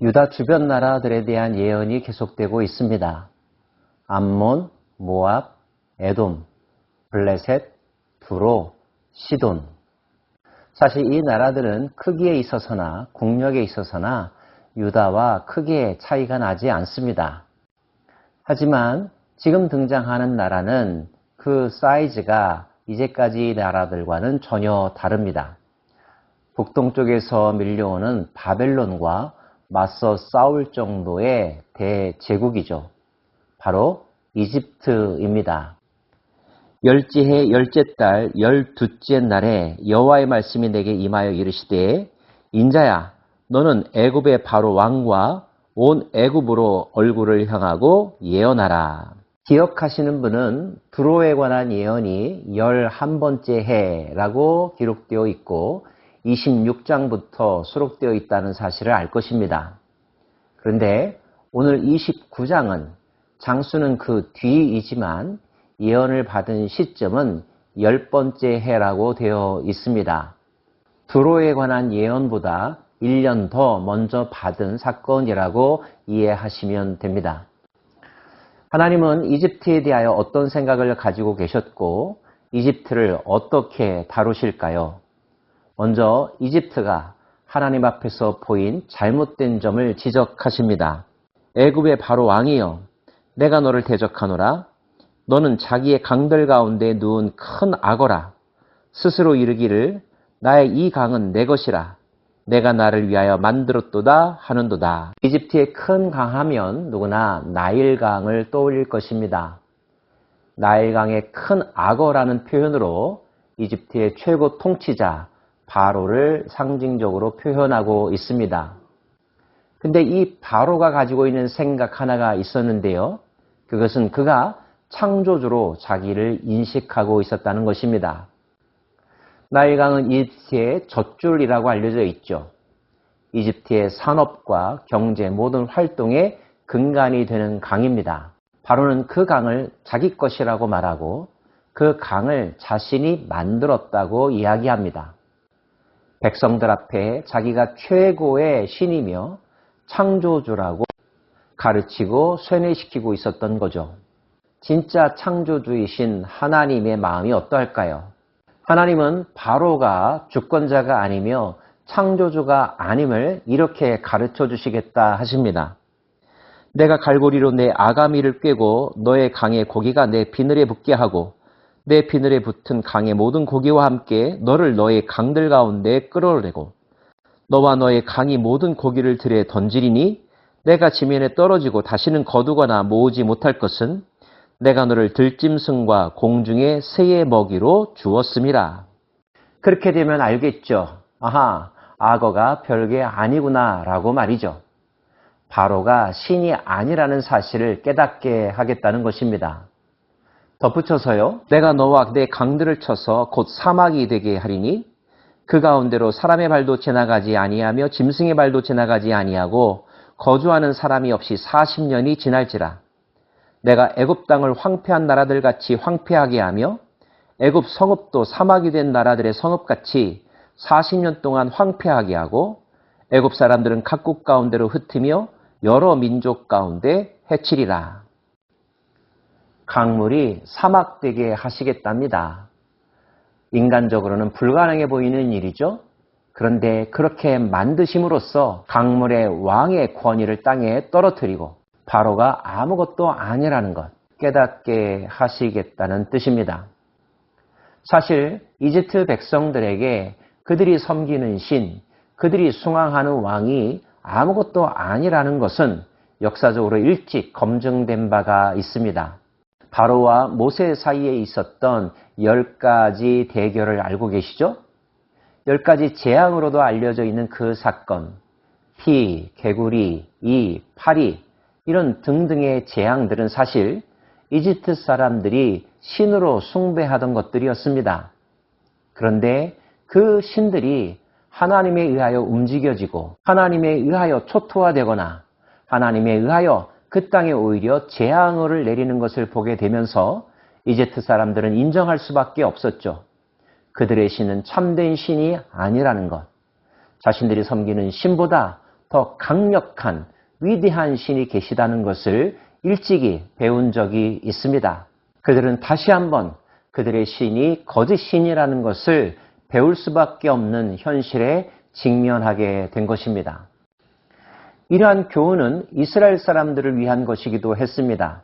유다 주변 나라들에 대한 예언이 계속되고 있습니다. 암몬, 모압, 에돔, 블레셋, 두로, 시돈. 사실 이 나라들은 크기에 있어서나 국력에 있어서나 유다와 크게 차이가 나지 않습니다. 하지만 지금 등장하는 나라는 그 사이즈가 이제까지 나라들과는 전혀 다릅니다. 북동쪽에서 밀려오는 바벨론과 맞서 싸울 정도의 대제국이죠. 바로 이집트입니다. 열지해 열째 달 12째 날에 여호와의 말씀이 내게 임하여 이르시되 인자야 너는 애굽의 바로 왕과 온 애굽으로 얼굴을 향하고 예언하라. 기억하시는 분은 두로에 관한 예언이 11번째 해라고 기록되어 있고 26장부터 수록되어 있다는 사실을 알 것입니다. 그런데 오늘 29장은 장수는 그 뒤이지만 예언을 받은 시점은 10번째 해라고 되어 있습니다. 두로에 관한 예언보다 1년 더 먼저 받은 사건이라고 이해하시면 됩니다. 하나님은 이집트에 대하여 어떤 생각을 가지고 계셨고 이집트를 어떻게 다루실까요? 먼저 이집트가 하나님 앞에서 보인 잘못된 점을 지적하십니다. 애굽의 바로 왕이여 내가 너를 대적하노라. 너는 자기의 강들 가운데 누운 큰 악어라. 스스로 이르기를 나의 이 강은 내 것이라. 내가 나를 위하여 만들었도다 하는도다. 이집트의 큰 강하면 누구나 나일강을 떠올릴 것입니다. 나일강의 큰 악어라는 표현으로 이집트의 최고 통치자 바로를 상징적으로 표현하고 있습니다. 근데 이 바로가 가지고 있는 생각 하나가 있었는데요. 그것은 그가 창조주로 자기를 인식하고 있었다는 것입니다. 나일강은 이집트의 젖줄이라고 알려져 있죠. 이집트의 산업과 경제 모든 활동의 근간이 되는 강입니다. 바로는 그 강을 자기 것이라고 말하고 그 강을 자신이 만들었다고 이야기합니다. 백성들 앞에 자기가 최고의 신이며 창조주라고 가르치고 쇠뇌시키고 있었던 거죠. 진짜 창조주이신 하나님의 마음이 어떠할까요? 하나님은 바로가 주권자가 아니며 창조주가 아님을 이렇게 가르쳐 주시겠다 하십니다. 내가 갈고리로 내 아가미를 꿰고 너의 강의 고기가 내 비늘에 붙게 하고 내 비늘에 붙은 강의 모든 고기와 함께 너를 너의 강들 가운데 끌어내고 너와 너의 강이 모든 고기를 들에 던지리니 내가 지면에 떨어지고 다시는 거두거나 모으지 못할 것은 내가 너를 들짐승과 공중의 새의 먹이로 주었음이라. 그렇게 되면 알겠죠. 아하, 악어가 별게 아니구나 라고 말이죠. 바로가 신이 아니라는 사실을 깨닫게 하겠다는 것입니다. 덧붙여서요. 내가 너와 내 강들을 쳐서 곧 사막이 되게 하리니 그 가운데로 사람의 발도 지나가지 아니하며 짐승의 발도 지나가지 아니하고 거주하는 사람이 없이 40년이 지날지라. 내가 애굽 땅을 황폐한 나라들 같이 황폐하게 하며 애굽 성읍도 사막이 된 나라들의 성읍같이 40년 동안 황폐하게 하고 애굽 사람들은 각국 가운데로 흩으며 여러 민족 가운데 해치리라. 강물이 사막되게 하시겠답니다. 인간적으로는 불가능해 보이는 일이죠. 그런데 그렇게 만드심으로써 강물의 왕의 권위를 땅에 떨어뜨리고 바로가 아무것도 아니라는 것 깨닫게 하시겠다는 뜻입니다. 사실 이집트 백성들에게 그들이 섬기는 신, 그들이 숭앙하는 왕이 아무것도 아니라는 것은 역사적으로 일찍 검증된 바가 있습니다. 바로와 모세 사이에 있었던 10가지 대결을 알고 계시죠? 10가지 재앙으로도 알려져 있는 그 사건, 피, 개구리, 이, 파리 이런 등등의 재앙들은 사실 이집트 사람들이 신으로 숭배하던 것들이었습니다. 그런데 그 신들이 하나님에 의하여 움직여지고 하나님에 의하여 초토화되거나 하나님에 의하여 그 땅에 오히려 재앙을 내리는 것을 보게 되면서 이집트 사람들은 인정할 수밖에 없었죠. 그들의 신은 참된 신이 아니라는 것. 자신들이 섬기는 신보다 더 강력한 위대한 신이 계시다는 것을 일찍이 배운 적이 있습니다. 그들은 다시 한번 그들의 신이 거짓 신이라는 것을 배울 수밖에 없는 현실에 직면하게 된 것입니다. 이러한 교훈은 이스라엘 사람들을 위한 것이기도 했습니다.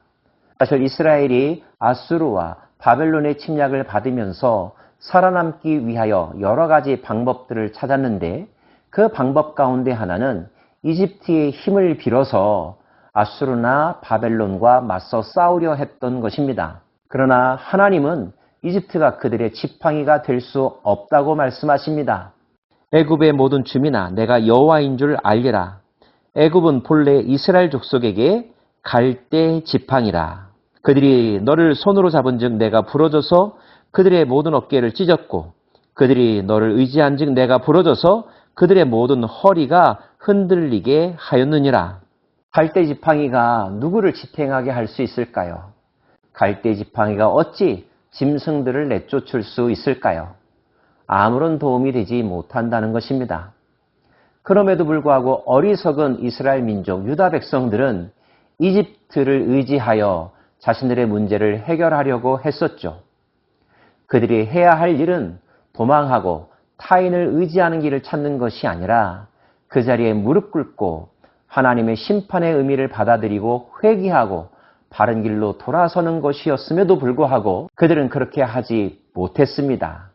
사실 이스라엘이 아수르와 바벨론의 침략을 받으면서 살아남기 위하여 여러 가지 방법들을 찾았는데 그 방법 가운데 하나는 이집트의 힘을 빌어서 아수르나 바벨론과 맞서 싸우려 했던 것입니다. 그러나 하나님은 이집트가 그들의 지팡이가 될 수 없다고 말씀하십니다. 애굽의 모든 주민아 내가 여호와인 줄 알리라. 애굽은 본래 이스라엘 족속에게 갈대 지팡이라. 그들이 너를 손으로 잡은즉 내가 부러져서 그들의 모든 어깨를 찢었고 그들이 너를 의지한즉 내가 부러져서 그들의 모든 허리가 흔들리게 하였느니라. 갈대 지팡이가 누구를 지탱하게 할 수 있을까요? 갈대 지팡이가 어찌 짐승들을 내쫓을 수 있을까요? 아무런 도움이 되지 못한다는 것입니다. 그럼에도 불구하고 어리석은 이스라엘 민족 유다 백성들은 이집트를 의지하여 자신들의 문제를 해결하려고 했었죠. 그들이 해야 할 일은 도망하고 타인을 의지하는 길을 찾는 것이 아니라 그 자리에 무릎 꿇고 하나님의 심판의 의미를 받아들이고 회개하고 바른 길로 돌아서는 것이었음에도 불구하고 그들은 그렇게 하지 못했습니다.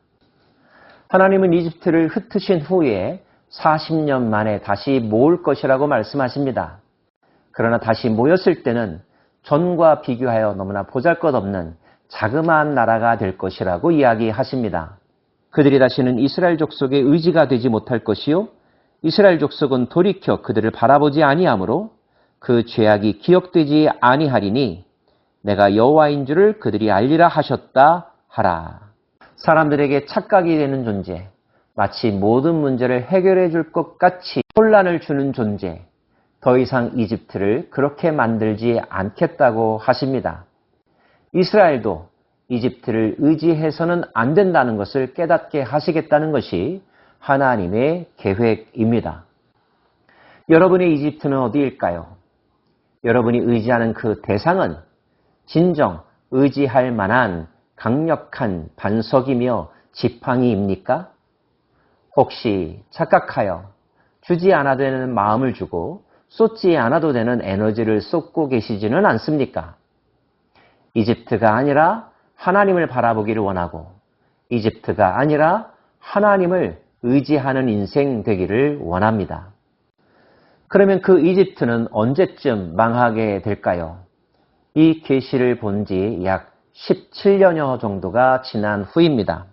하나님은 이집트를 흩으신 후에 40년 만에 다시 모을 것이라고 말씀하십니다. 그러나 다시 모였을 때는 전과 비교하여 너무나 보잘것없는 자그마한 나라가 될 것이라고 이야기하십니다. 그들이 다시는 이스라엘 족속의 의지가 되지 못할 것이요 이스라엘 족속은 돌이켜 그들을 바라보지 아니하므로 그 죄악이 기억되지 아니하리니 내가 여호와인 줄을 그들이 알리라 하셨다 하라. 사람들에게 착각이 되는 존재, 마치 모든 문제를 해결해 줄 것 같이 혼란을 주는 존재, 더 이상 이집트를 그렇게 만들지 않겠다고 하십니다. 이스라엘도 이집트를 의지해서는 안 된다는 것을 깨닫게 하시겠다는 것이 하나님의 계획입니다. 여러분의 이집트는 어디일까요? 여러분이 의지하는 그 대상은 진정 의지할 만한 강력한 반석이며 지팡이입니까? 혹시 착각하여 주지 않아도 되는 마음을 주고 쏟지 않아도 되는 에너지를 쏟고 계시지는 않습니까? 이집트가 아니라 하나님을 바라보기를 원하고 이집트가 아니라 하나님을 의지하는 인생 되기를 원합니다. 그러면 그 이집트는 언제쯤 망하게 될까요? 이 계시를 본 지 약 17년여 정도가 지난 후입니다.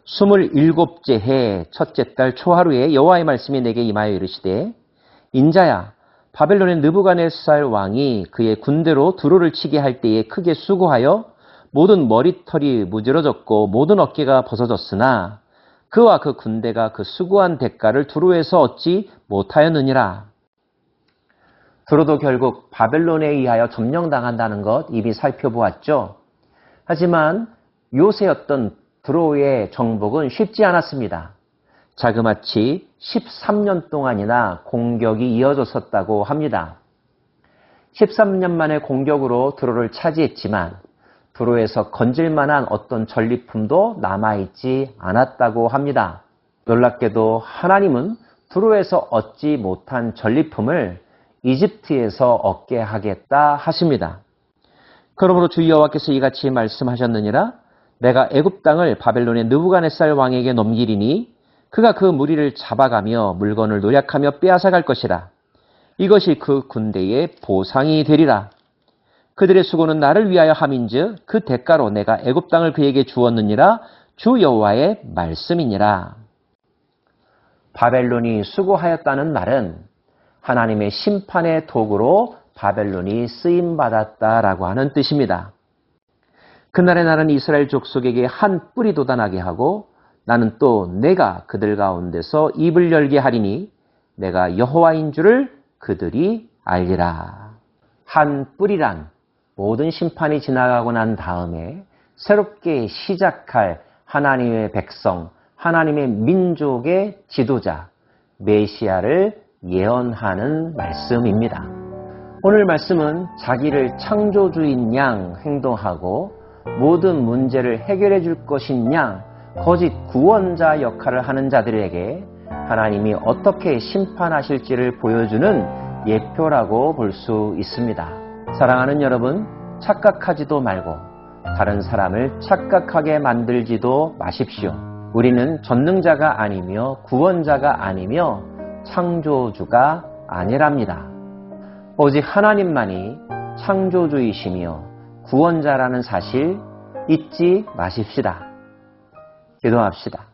27째 해 첫째 달 초하루에 여호와의 말씀이 내게 임하여 이르시되 인자야 바벨론의 느부갓네살 왕이 그의 군대로 두로를 치게 할 때에 크게 수고하여 모든 머리털이 무지러졌고 모든 어깨가 벗어졌으나 그와 그 군대가 그 수고한 대가를 두로에서 얻지 못하였느니라. 두로도 결국 바벨론에 의하여 점령당한다는 것 이미 살펴보았죠. 하지만 요새였던 두로의 정복은 쉽지 않았습니다. 자그마치 13년 동안이나 공격이 이어졌었다고 합니다. 13년 만에 공격으로 두로를 차지했지만 두로에서 건질 만한 어떤 전리품도 남아있지 않았다고 합니다. 놀랍게도 하나님은 두로에서 얻지 못한 전리품을 이집트에서 얻게 하겠다 하십니다. 그러므로 주 여호와께서 이같이 말씀하셨느니라 내가 애굽 땅을 바벨론의 느부갓네살 왕에게 넘기리니 그가 그 무리를 잡아가며 물건을 노략하며 빼앗아갈 것이라. 이것이 그 군대의 보상이 되리라. 그들의 수고는 나를 위하여 함인즉 그 대가로 내가 애굽 땅을 그에게 주었느니라. 주 여호와의 말씀이니라. 바벨론이 수고하였다는 말은 하나님의 심판의 도구로 바벨론이 쓰임받았다라고 하는 뜻입니다. 그날에 나는 이스라엘 족속에게 한 뿌리 돋아나게 하고 나는 또 내가 그들 가운데서 입을 열게 하리니 내가 여호와인 줄을 그들이 알리라. 한 뿌리란 모든 심판이 지나가고 난 다음에 새롭게 시작할 하나님의 백성, 하나님의 민족의 지도자, 메시아를 예언하는 말씀입니다. 오늘 말씀은 자기를 창조주인 양 행동하고 모든 문제를 해결해 줄 것인 양 거짓 구원자 역할을 하는 자들에게 하나님이 어떻게 심판하실지를 보여주는 예표라고 볼 수 있습니다. 사랑하는 여러분, 착각하지도 말고 다른 사람을 착각하게 만들지도 마십시오. 우리는 전능자가 아니며 구원자가 아니며 창조주가 아니랍니다. 오직 하나님만이 창조주이시며 구원자라는 사실 잊지 마십시다. 기도합시다.